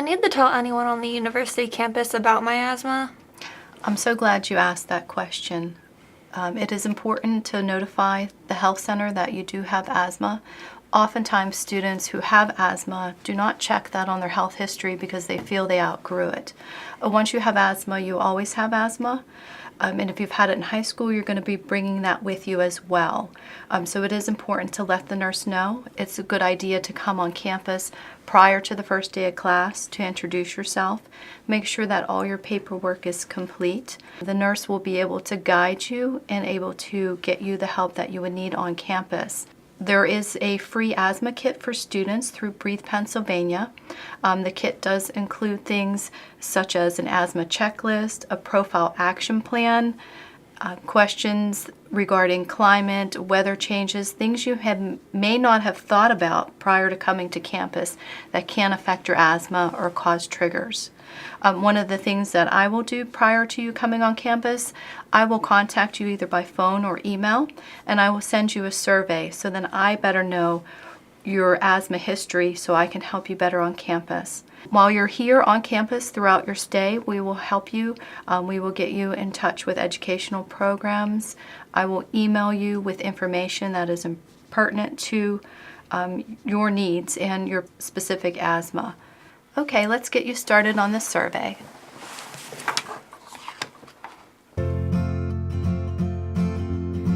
need to tell anyone on the university campus about my asthma? I'm so glad you asked that question. It is important to notify the health center that you do have asthma. Oftentimes students who have asthma do not check that on their health history because they feel they outgrew it. Once you have asthma, you always have asthma. And if you've had it in high school, you're going to be bringing that with you as well. So it is important to let the nurse know. It's a good idea to come on campus prior to the first day of class to introduce yourself. Make sure that all your paperwork is complete. The nurse will be able to guide you and able to get you the help that you would need on campus. There is a free asthma kit for students through Breathe Pennsylvania. The kit does include things such as an asthma checklist, a profile action plan, questions regarding climate, weather changes, things you may not have thought about prior to coming to campus that can affect your asthma or cause triggers. One of the things that I will do prior to you coming on campus, I will contact you either by phone or email, and I will send you a survey so then I better know your asthma history so I can help you better on campus. While you're here on campus throughout your stay, we will help you. We will get you in touch with educational programs. I will email you with information that is pertinent to your needs and your specific asthma. Okay, let's get you started on this survey.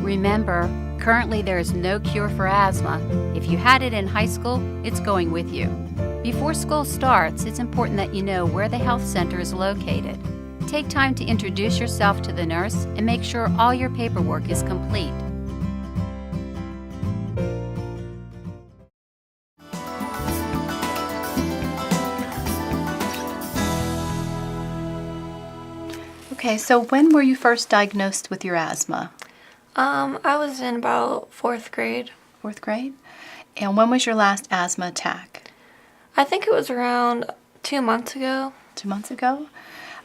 Remember, currently there is no cure for asthma. If you had it in high school, it's going with you. Before school starts, it's important that you know where the health center is located. Take time to introduce yourself to the nurse and make sure all your paperwork is complete. Okay, so when were you first diagnosed with your asthma? I was in about 4th grade. 4th grade? And when was your last asthma attack? I think it was around 2 months ago. 2 months ago?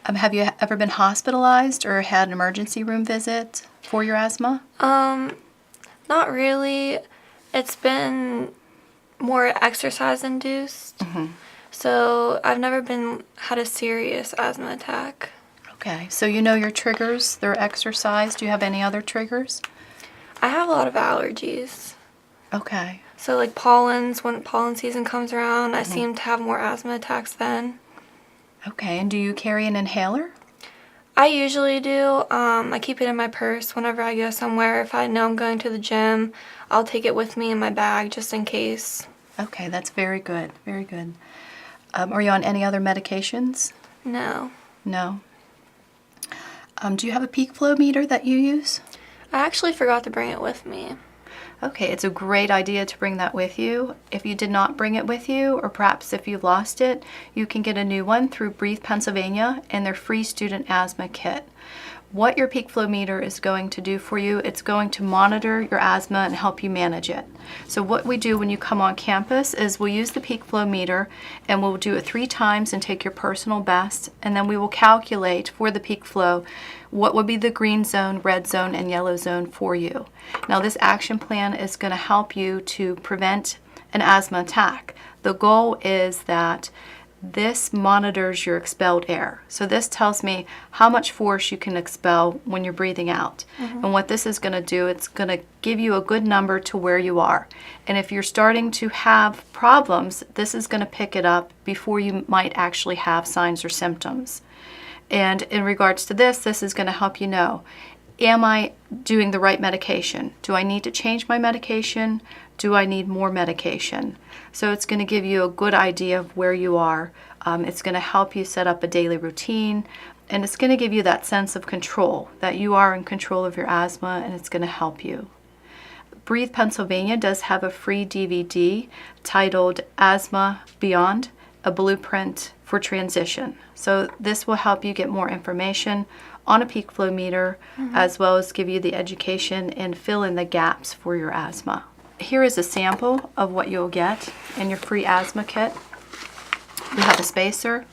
Have you ever been hospitalized or had an emergency room visit for your asthma? Not really. It's been more exercise induced. So I've never had a serious asthma attack. Okay, so you know your triggers, they're exercise. Do you have any other triggers? I have a lot of allergies. Okay. So like pollens, when pollen season comes around, I seem to have more asthma attacks then. Okay, and do you carry an inhaler? I usually do. I keep it in my purse whenever I go somewhere. If I know I'm going to the gym, I'll take it with me in my bag just in case. Okay, that's very good, very good. Are you on any other medications? No. No. Do you have a peak flow meter that you use? I actually forgot to bring it with me. Okay, it's a great idea to bring that with you. If you did not bring it with you, or perhaps if you lost it, you can get a new one through Breathe Pennsylvania and their free student asthma kit. What your peak flow meter is going to do for you, it's going to monitor your asthma and help you manage it. So what we do when you come on campus is we'll use the peak flow meter and we'll do it 3 times and take your personal best, and then we will calculate for the peak flow what would be the green zone, red zone, and yellow zone for you. Now this action plan is going to help you to prevent an asthma attack. The goal is that this monitors your expelled air. So this tells me how much force you can expel when you're breathing out. And what this is going to do, it's going to give you a good number to where you are. And if you're starting to have problems, this is going to pick it up before you might actually have signs or symptoms. And in regards to this is going to help you know, am I doing the right medication? Do I need to change my medication? Do I need more medication? So it's going to give you a good idea of where you are. It's going to help you set up a daily routine, and it's going to give you that sense of control, that you are in control of your asthma, and it's going to help you. Breathe Pennsylvania does have a free DVD titled Asthma Beyond, a Blueprint for Transition. So this will help you get more information on a peak flow meter, as well as give you the education and fill in the gaps for your asthma. Here is a sample of what you'll get in your free asthma kit. We have a spacer,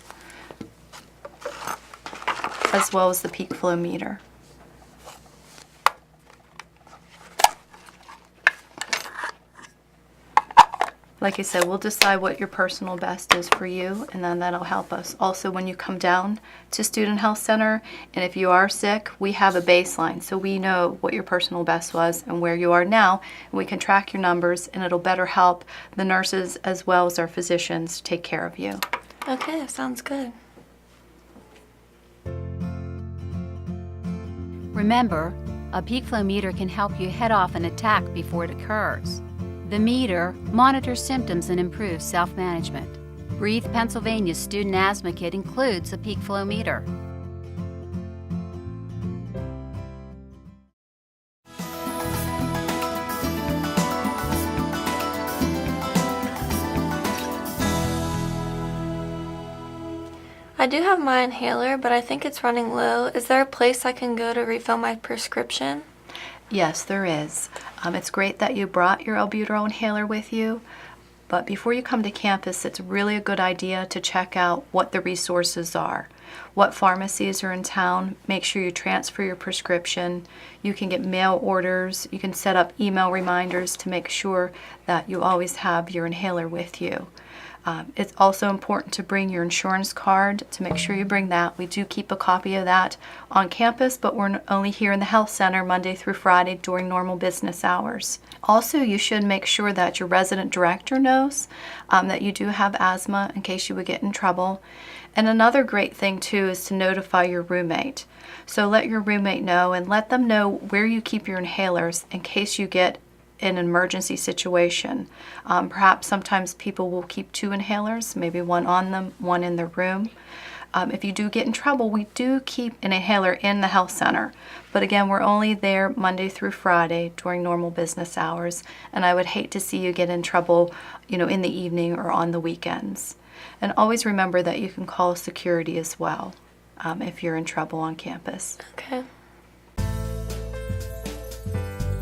as well as the peak flow meter. Like I said, we'll decide what your personal best is for you, and then that'll help us. Also, when you come down to Student Health Center, and if you are sick, we have a baseline, so we know what your personal best was and where you are now, and we can track your numbers, and it'll better help the nurses as well as our physicians take care of you. Okay, that sounds good. Remember, a peak flow meter can help you head off an attack before it occurs. The meter monitors symptoms and improves self-management. Breathe Pennsylvania's student asthma kit includes a peak flow meter. I do have my inhaler, but I think it's running low. Is there a place I can go to refill my prescription? Yes, there is. It's great that you brought your albuterol inhaler with you, but before you come to campus, it's really a good idea to check out what the resources are. What pharmacies are in town. Make sure you transfer your prescription. You can get mail orders. You can set up email reminders to make sure that you always have your inhaler with you. It's also important to bring your insurance card, to make sure you bring that. We do keep a copy of that on campus, but we're only here in the health center Monday through Friday during normal business hours. Also, you should make sure that your resident director knows that you do have asthma in case you would get in trouble. And another great thing too is to notify your roommate. So let your roommate know and let them know where you keep your inhalers in case you get in an emergency situation. Perhaps sometimes people will keep 2 inhalers, maybe one on them, one in their room. If you do get in trouble, we do keep an inhaler in the health center. But again, we're only there Monday through Friday during normal business hours, and I would hate to see you get in trouble, in the evening or on the weekends. And always remember that you can call security as well if you're in trouble on campus. Okay.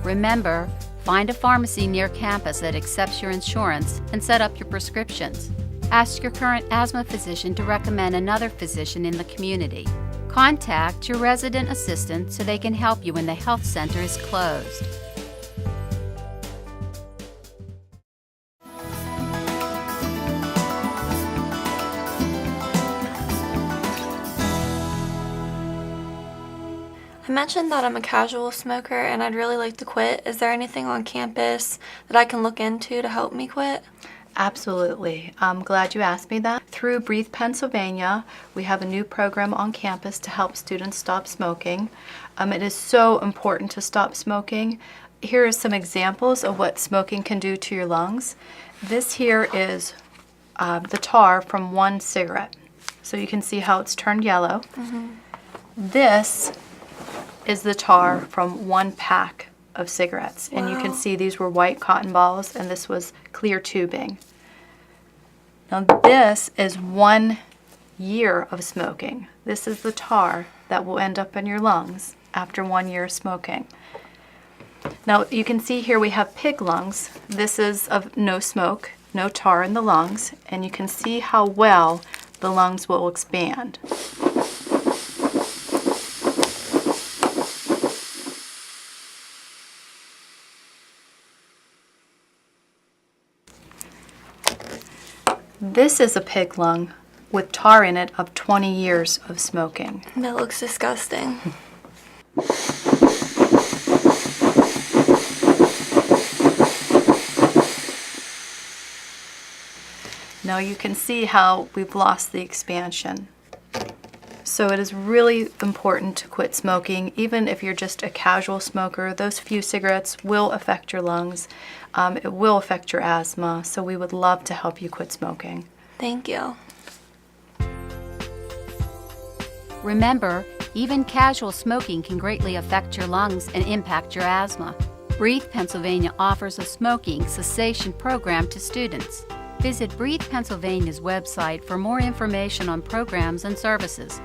Remember, find a pharmacy near campus that accepts your insurance and set up your prescriptions. Ask your current asthma physician to recommend another physician in the community. Contact your resident assistant so they can help you when the health center is closed. I mentioned that I'm a casual smoker and I'd really like to quit. Is there anything on campus that I can look into to help me quit? Absolutely. I'm glad you asked me that. Through Breathe Pennsylvania, we have a new program on campus to help students stop smoking. It is so important to stop smoking. Here are some examples of what smoking can do to your lungs. This here is the tar from one cigarette. So you can see how it's turned yellow. This is the tar from one pack of cigarettes. And you can see these were white cotton balls and this was clear tubing. Now this is 1 year of smoking. This is the tar that will end up in your lungs after 1 year of smoking. Now you can see here we have pig lungs. This is of no smoke, no tar in the lungs, and you can see how well the lungs will expand. This is a pig lung with tar in it of 20 years of smoking. That looks disgusting. Now you can see how we've lost the expansion. So it is really important to quit smoking. Even if you're just a casual smoker, those few cigarettes will affect your lungs. It will affect your asthma, so we would love to help you quit smoking. Thank you. Remember, even casual smoking can greatly affect your lungs and impact your asthma. Breathe Pennsylvania offers a smoking cessation program to students. Visit Breathe Pennsylvania's website for more information on programs and services.